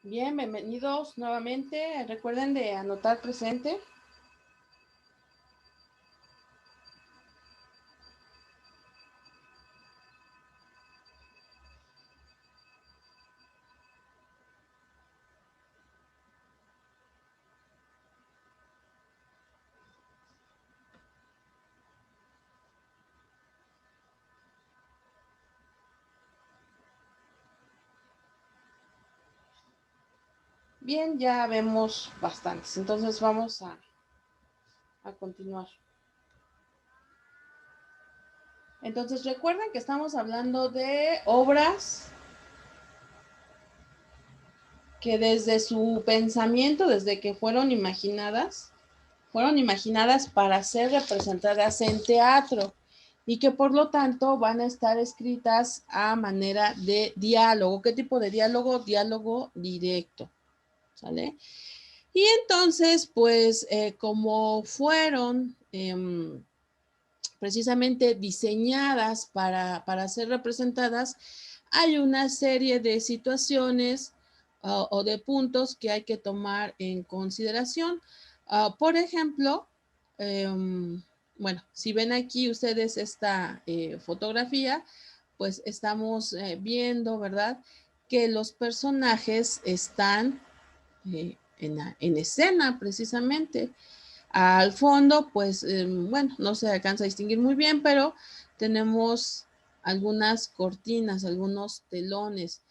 Bien, bienvenidos nuevamente. Recuerden de anotar presente. Bien, ya vemos bastantes, entonces vamos a continuar. Entonces recuerden que estamos hablando de obras que desde su pensamiento, desde que fueron imaginadas para ser representadas en teatro y que por lo tanto van a estar escritas a manera de diálogo. ¿Qué tipo de diálogo? Diálogo directo, ¿sale? Y entonces, pues, como fueron precisamente diseñadas para ser representadas, hay una serie de situaciones o de puntos que hay que tomar en consideración. Por ejemplo, bueno, si ven aquí ustedes esta fotografía, pues estamos viendo, ¿verdad? Que los personajes están en escena precisamente. Al fondo, pues, bueno, no se alcanza a distinguir muy bien, pero tenemos algunas cortinas, algunos telones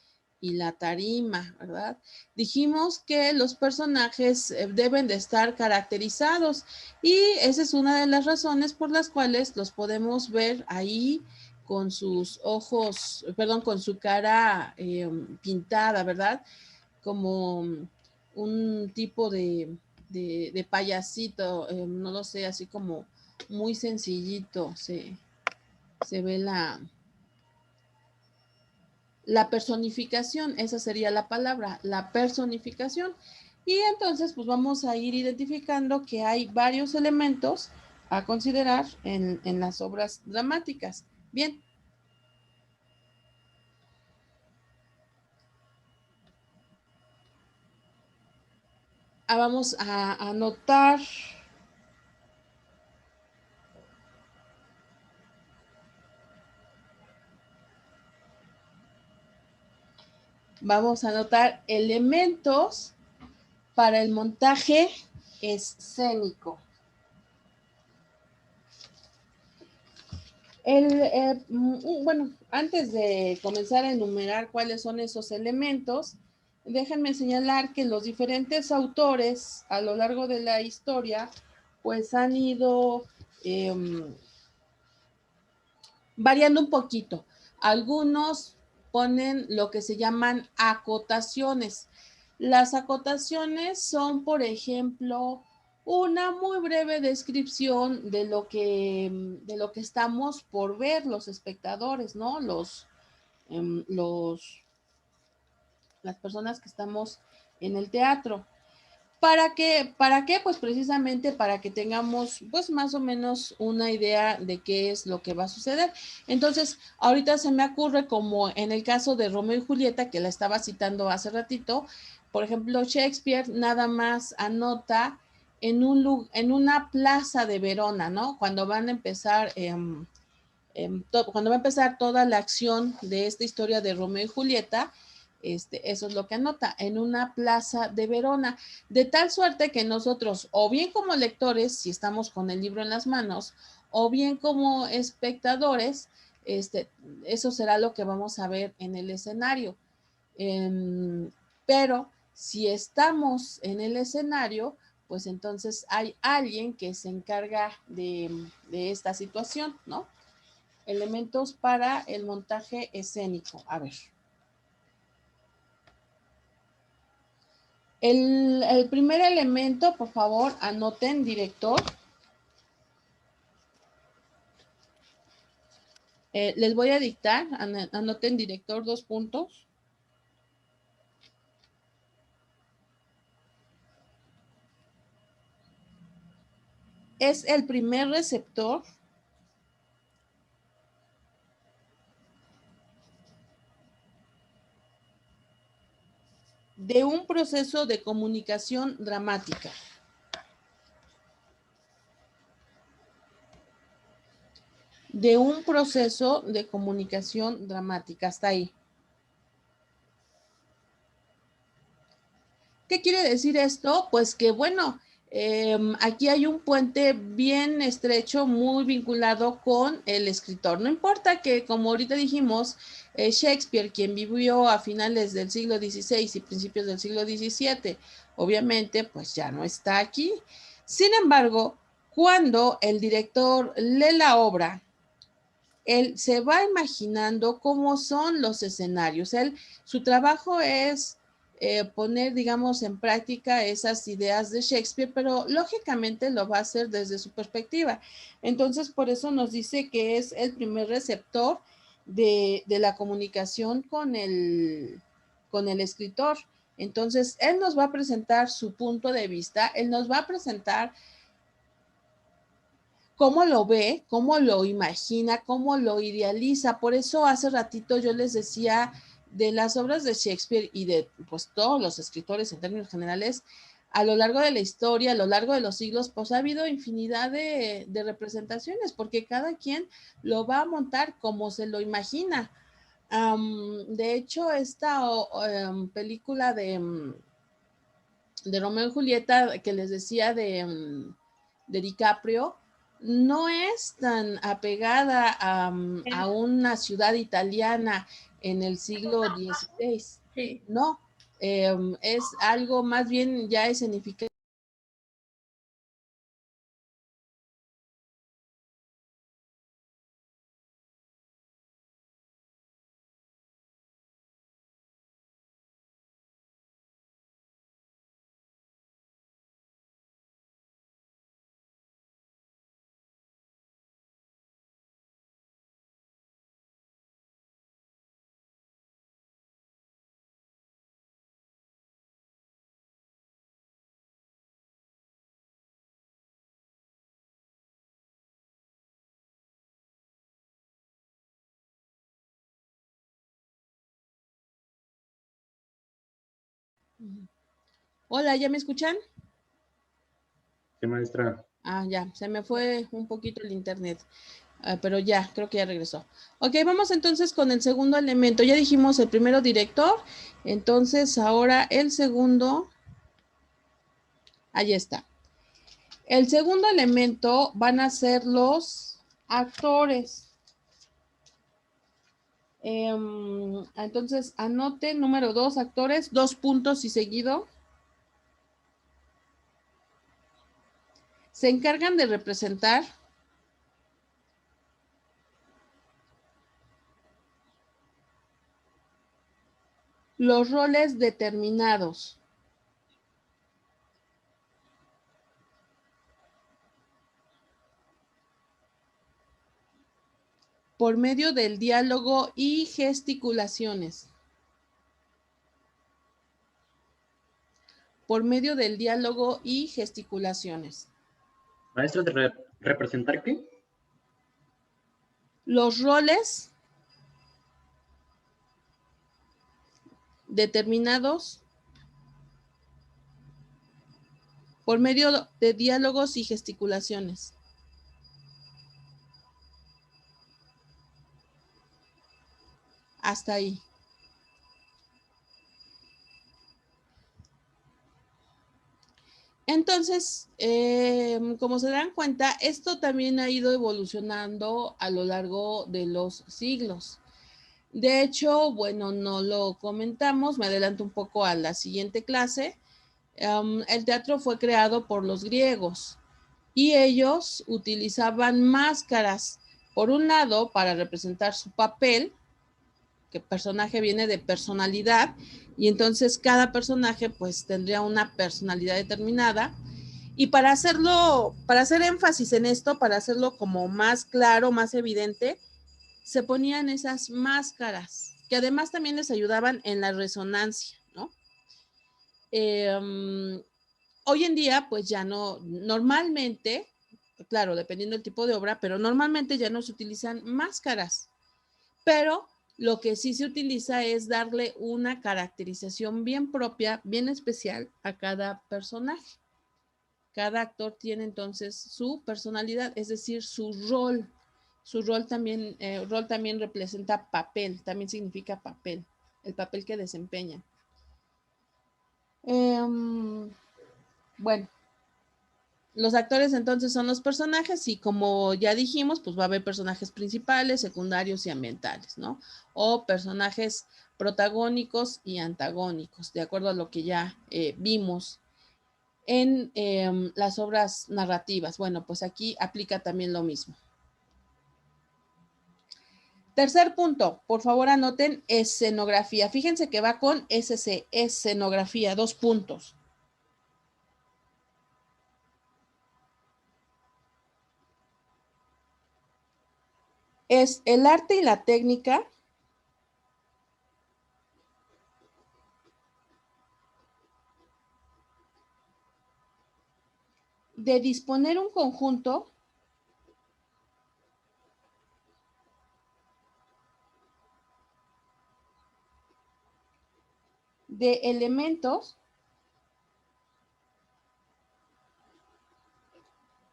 y la tarima, ¿verdad? Dijimos que los personajes deben de estar caracterizados y esa es una de las razones por las cuales los podemos ver ahí con sus ojos, perdón, con su cara pintada, ¿verdad? Como un tipo de payasito, no lo sé, así como muy sencillito, se ve la personificación, esa sería la palabra, la personificación. Y entonces, pues vamos a ir identificando que hay varios elementos a considerar en las obras dramáticas. Bien, vamos a anotar. Vamos a anotar elementos para el montaje escénico. Bueno, antes de comenzar a enumerar cuáles son esos elementos, déjenme señalar que los diferentes autores a lo largo de la historia, pues han ido eh, variando un poquito. Algunos ponen lo que se llaman acotaciones. Las acotaciones son, por ejemplo, una muy breve descripción de lo que estamos por ver los espectadores, ¿no? Los, las personas que estamos en el teatro. ¿Para qué? ¿Para qué? Pues precisamente para que tengamos pues más o menos una idea de qué es lo que va a suceder. Entonces, ahorita se me ocurre como en el caso de Romeo y Julieta, que la estaba citando hace ratito, por ejemplo, Shakespeare nada más anota en una plaza de Verona, ¿no? Cuando van a empezar, cuando va a empezar toda la acción de esta historia de Romeo y Julieta, eso es lo que anota, en una plaza de Verona, de tal suerte que nosotros, o bien como lectores, si estamos con el libro en las manos, o bien como espectadores, este, eso será lo que vamos a ver en el escenario. Pero si estamos en el escenario, pues entonces hay alguien que se encarga de esta situación, ¿no? Elementos para el montaje escénico. A ver. El primer elemento, por favor, anoten, director. Les voy a dictar, anoten, director, 2 puntos. Es el primer receptor de un proceso de comunicación dramática. De un proceso de comunicación dramática. Hasta ahí. ¿Qué quiere decir esto? Pues que, bueno, aquí hay un puente bien estrecho, muy vinculado con el escritor. No importa que, como ahorita dijimos, Shakespeare, quien vivió a finales del siglo XVI y principios del siglo XVII, obviamente, pues ya no está aquí. Sin embargo, cuando el director lee la obra, él se va imaginando cómo son los escenarios. Su trabajo es poner, digamos, en práctica esas ideas de Shakespeare, pero lógicamente lo va a hacer desde su perspectiva. Entonces, por eso nos dice que es el primer receptor de la comunicación con el escritor. Entonces, él nos va a presentar su punto de vista, él nos va a presentar cómo lo ve, cómo lo imagina, cómo lo idealiza. Por eso hace ratito yo les decía de las obras de Shakespeare y de pues todos los escritores en términos generales, a lo largo de la historia, a lo largo de los siglos, pues ha habido infinidad de representaciones, porque cada quien lo va a montar como se lo imagina. De hecho, esta película de Romeo y Julieta que les decía de DiCaprio, no es tan apegada a una ciudad italiana en el siglo XVI. Sí. No, es algo más bien ya escenificado. Hola, ¿ya me escuchan? Sí, maestra. Ah, ya, se me fue un poquito el internet. Pero ya, creo que ya regresó. Ok, vamos entonces con el segundo elemento. Ya dijimos el primero director, entonces ahora el segundo, ahí está. El segundo elemento van a ser los actores. Entonces, anote número 2, actores, 2 puntos y seguido. Se encargan de representar los roles determinados por medio del diálogo y gesticulaciones. Por medio del diálogo y gesticulaciones. Maestra, ¿de representar qué? Los roles determinados por medio de diálogos y gesticulaciones. Hasta ahí. Entonces, como se dan cuenta, esto también ha ido evolucionando a lo largo de los siglos. De hecho, bueno, no lo comentamos, me adelanto un poco a la siguiente clase. El teatro fue creado por los griegos y ellos utilizaban máscaras, por un lado, para representar su papel, que personaje viene de personalidad, y entonces cada personaje pues tendría una personalidad determinada. Y para hacerlo, para hacer énfasis en esto, para hacerlo como más claro, más evidente, se ponían esas máscaras, que además también les ayudaban en la resonancia, ¿no? Hoy en día, pues ya no, normalmente, claro, dependiendo del tipo de obra, pero normalmente ya no se utilizan máscaras, pero Lo que sí se utiliza es darle una caracterización bien propia, bien especial a cada personaje. Cada actor tiene entonces su personalidad, es decir, su rol. Su rol también representa papel, también significa papel, el papel que desempeña. Bueno, los actores entonces son los personajes y como ya dijimos, pues va a haber personajes principales, secundarios y ambientales, ¿no? O personajes protagónicos y antagónicos, de acuerdo a lo que ya vimos en las obras narrativas. Bueno, pues aquí aplica también lo mismo. Tercer punto, por favor anoten escenografía. Fíjense que va con SC, escenografía, 2 puntos. Es el arte y la técnica de disponer un conjunto de elementos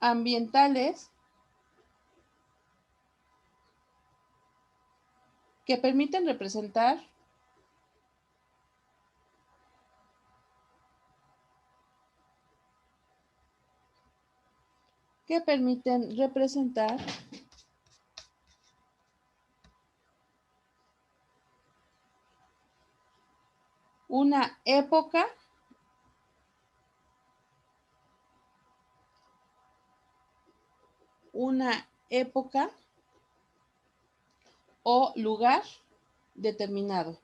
ambientales que permiten representar una época o lugar determinado.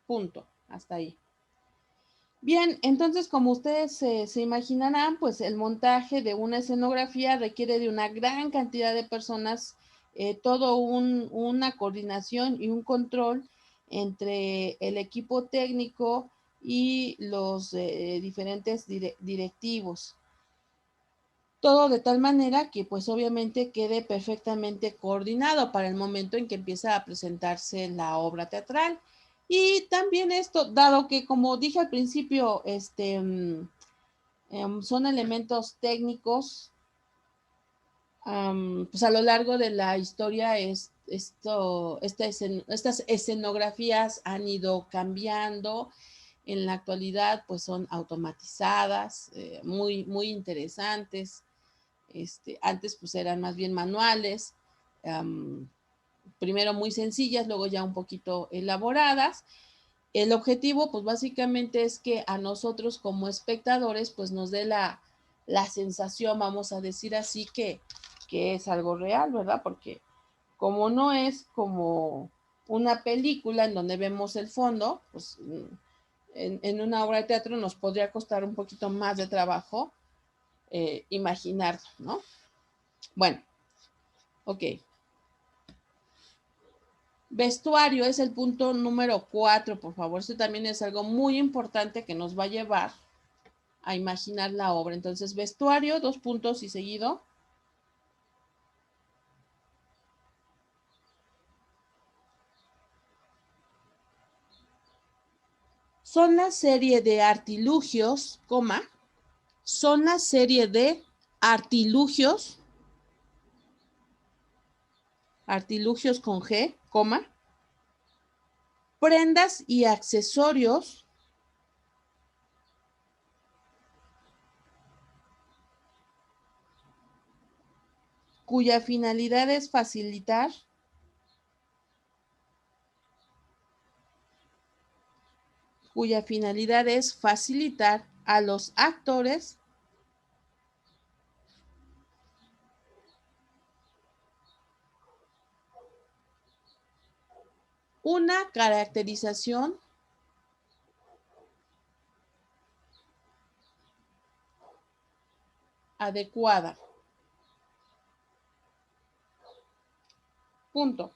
Punto. Hasta ahí. Bien, entonces como ustedes se imaginarán, pues el montaje de una escenografía requiere de una gran cantidad de personas, una coordinación y un control entre el equipo técnico y los diferentes directivos. Todo de tal manera que pues obviamente quede perfectamente coordinado para el momento en que empieza a presentarse la obra teatral. Y también esto, dado que como dije al principio, son elementos técnicos, pues a lo largo de la historia estas escenografías han ido cambiando. En la actualidad pues son automatizadas, muy interesantes. Antes pues eran más bien manuales, primero muy sencillas, luego ya un poquito elaboradas. El objetivo pues básicamente es que a nosotros como espectadores pues nos dé la sensación, vamos a decir así, que es algo real, ¿verdad? Porque como no es como una película en donde vemos el fondo, pues en una obra de teatro nos podría costar un poquito más de trabajo imaginarlo, ¿no? Bueno, ok. Vestuario es el punto número 4, por favor. Esto también es algo muy importante que nos va a llevar a imaginar la obra. Entonces, vestuario, 2 puntos y seguido. Son la serie de artilugios, son la serie de artilugios con G, prendas y accesorios cuya finalidad es facilitar a los actores una caracterización adecuada. Punto.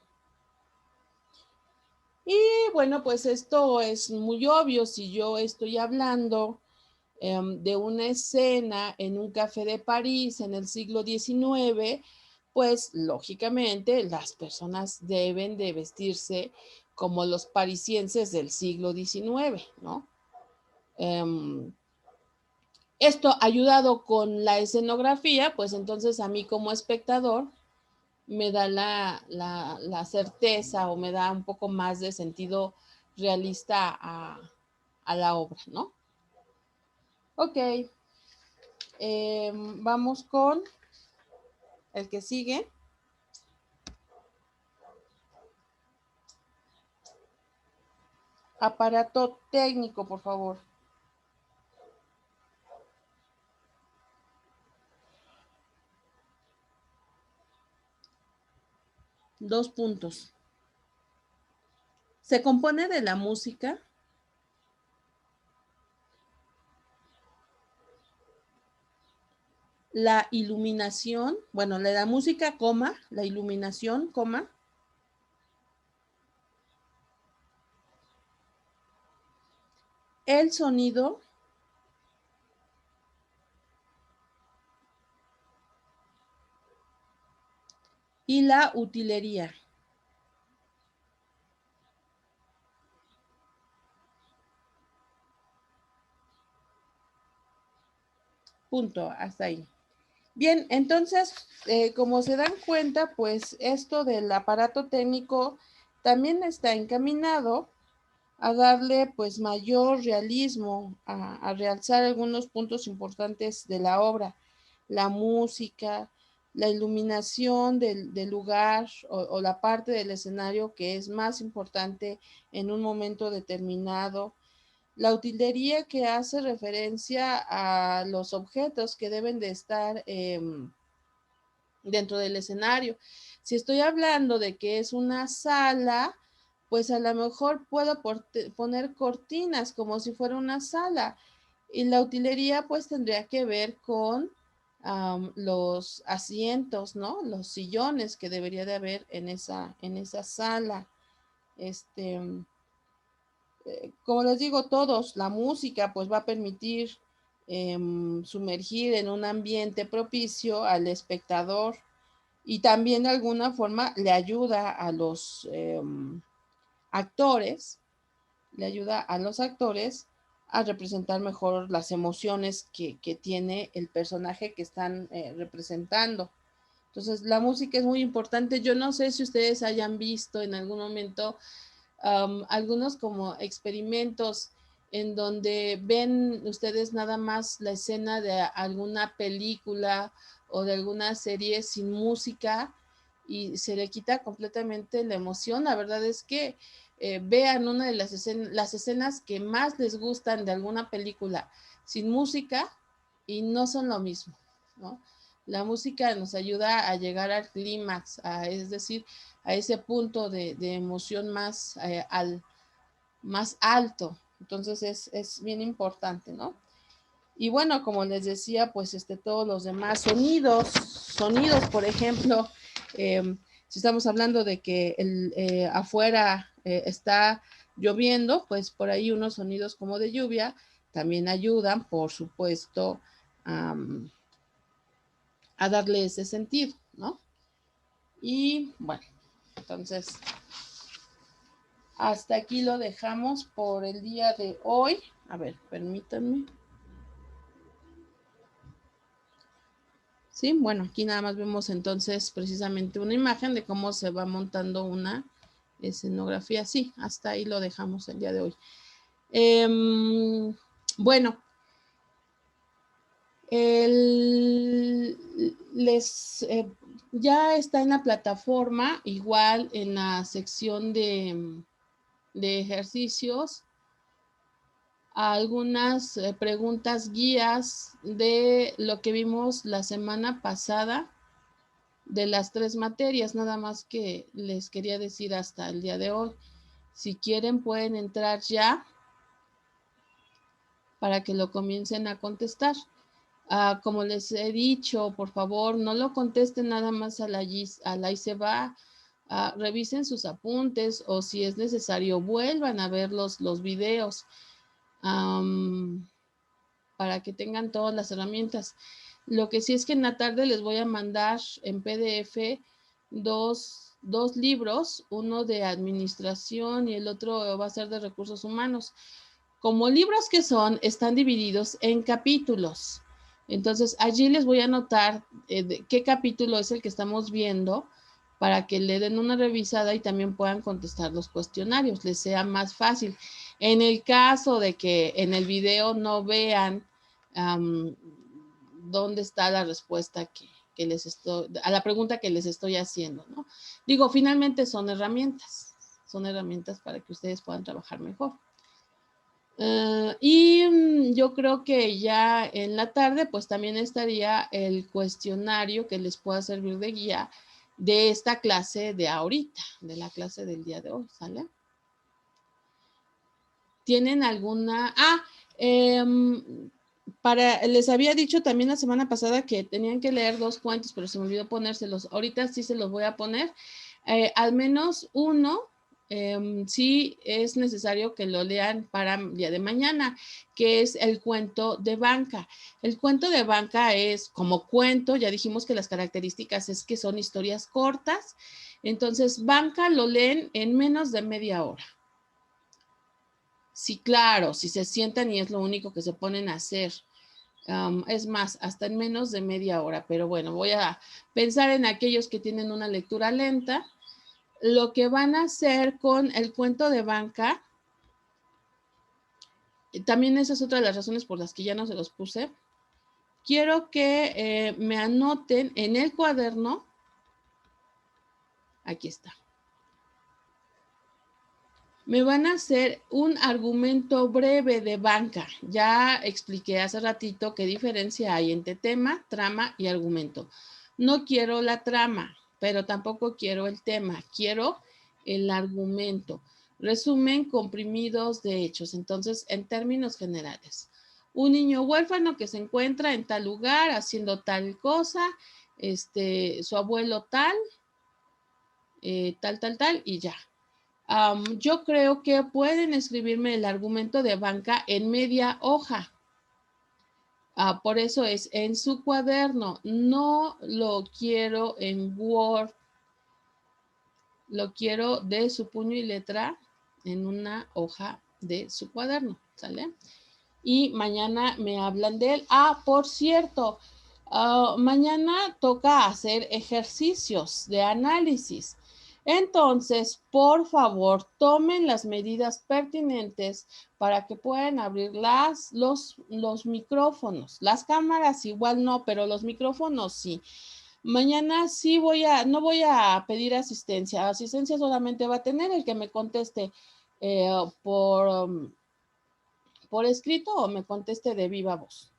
Y bueno, pues esto es muy obvio. Si yo estoy hablando de una escena en un café de París en el siglo XIX, pues lógicamente las personas deben de vestirse como los parisienses del siglo XIX, ¿no? Esto ayudado con la escenografía, pues entonces a mí como espectador me da la certeza o me da un poco más de sentido realista a la obra, ¿no? Ok, vamos con el que sigue. Aparato técnico, por favor. Dos puntos. Se compone de la música, la iluminación, bueno, la música, coma, la iluminación, coma, el sonido, y la utilería. Punto, hasta ahí. Bien, entonces, como se dan cuenta, pues esto del aparato técnico también está encaminado a darle pues mayor realismo, a realzar algunos puntos importantes de la obra, la música, la iluminación del lugar o la parte del escenario que es más importante en un momento determinado, la utilería que hace referencia a los objetos que deben de estar dentro del escenario. Si estoy hablando de que es una sala, pues a lo mejor puedo poner cortinas como si fuera una sala. Y la utilería pues tendría que ver con los asientos, ¿no? Los sillones que debería de haber en esa sala. Como les digo, todos, la música pues va a permitir sumergir en un ambiente propicio al espectador y también de alguna forma le ayuda a los actores, le ayuda a los actores a representar mejor las emociones que tiene el personaje que están representando. Entonces, la música es muy importante. Yo no sé si ustedes hayan visto en algún momento algunos como experimentos en donde ven ustedes nada más la escena de alguna película o de alguna serie sin música y se le quita completamente la emoción. La verdad es que vean una de las escenas que más les gustan de alguna película sin música y no son lo mismo, ¿no? La música nos ayuda a llegar al clímax, es decir, a ese punto de emoción más alto. Entonces es bien importante, ¿no? Y bueno, como les decía, pues todos los demás sonidos, por ejemplo, si estamos hablando de que afuera está lloviendo, pues por ahí unos sonidos como de lluvia también ayudan, por supuesto, a darle ese sentido, ¿no? Y bueno, entonces hasta aquí lo dejamos por el día de hoy. A ver, permítanme. Sí, bueno, aquí nada más vemos entonces precisamente una imagen de cómo se va montando una escenografía. Sí, hasta ahí lo dejamos el día de hoy. Bueno, ya está en la plataforma, igual en la sección de ejercicios, algunas preguntas guías de lo que vimos la semana pasada de las 3 materias, nada más que les quería decir hasta el día de hoy. Si quieren pueden entrar ya para que lo comiencen a contestar. Como les he dicho, por favor, no lo contesten nada más a la y se va. Revisen sus apuntes o si es necesario vuelvan a ver los videos. para que tengan todas las herramientas. Lo que sí es que en la tarde les voy a mandar en PDF dos libros, uno de administración y el otro va a ser de recursos humanos. Como libros que son, están divididos en capítulos. Entonces, allí les voy a anotar qué capítulo es el que estamos viendo para que le den una revisada y también puedan contestar los cuestionarios, les sea más fácil. En el caso de que en el video no vean dónde está la respuesta que les estoy, a la pregunta que les estoy haciendo, ¿no? Digo, finalmente son herramientas para que ustedes puedan trabajar mejor. Yo creo que ya en la tarde, pues también estaría el cuestionario que les pueda servir de guía de esta clase de ahorita, de la clase del día de hoy, ¿sale? ¿Tienen alguna? Les había dicho también la semana pasada que tenían que leer 2 cuentos, pero se me olvidó ponérselos. Ahorita sí se los voy a poner. Al menos uno, sí es necesario que lo lean para el día de mañana, que es el cuento de banca. El cuento de banca es como cuento, ya dijimos que las características es que son historias cortas. Entonces, banca lo leen en menos de media hora. Sí, claro, si se sientan y es lo único que se ponen a hacer. Es más, hasta en menos de media hora, pero bueno, voy a pensar en aquellos que tienen una lectura lenta. Lo que van a hacer con el cuento de banca, también esa es otra de las razones por las que ya no se los puse. Quiero que me anoten en el cuaderno, aquí está. Me van a hacer un argumento breve de banca. Ya expliqué hace ratito qué diferencia hay entre tema, trama y argumento. No quiero la trama, pero tampoco quiero el tema. Quiero el argumento. Resumen comprimidos de hechos. Entonces, en términos generales. Un niño huérfano que se encuentra en tal lugar haciendo tal cosa, su abuelo tal, tal, y ya. Yo creo que pueden escribirme el argumento de banca en media hoja. Por eso es en su cuaderno. No lo quiero en Word. Lo quiero de su puño y letra en una hoja de su cuaderno. ¿Sale? Y mañana me hablan de él. Por cierto, mañana toca hacer ejercicios de análisis. Entonces, por favor, tomen las medidas pertinentes para que puedan abrir los micrófonos. Las cámaras igual no, pero los micrófonos sí. Mañana sí no voy a pedir asistencia. Asistencia solamente va a tener el que me conteste por escrito o me conteste de viva voz.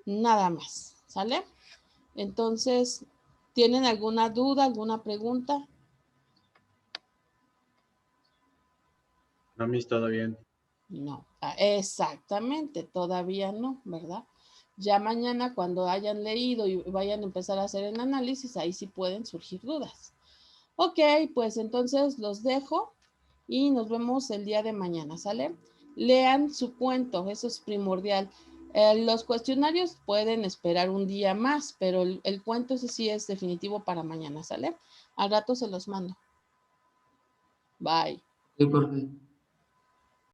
Nada más, ¿sale? Entonces, ¿tienen alguna duda, alguna pregunta? No, Miss, todo bien. No, exactamente, todavía no, ¿verdad? Ya mañana cuando hayan leído y vayan a empezar a hacer el análisis, ahí sí pueden surgir dudas. Ok, pues entonces los dejo y nos vemos el día de mañana, ¿sale? Lean su cuento, eso es primordial. Los cuestionarios pueden esperar un día más, pero el cuento ese sí es definitivo para mañana, ¿sale? Al rato se los mando. Bye. Sí, profe.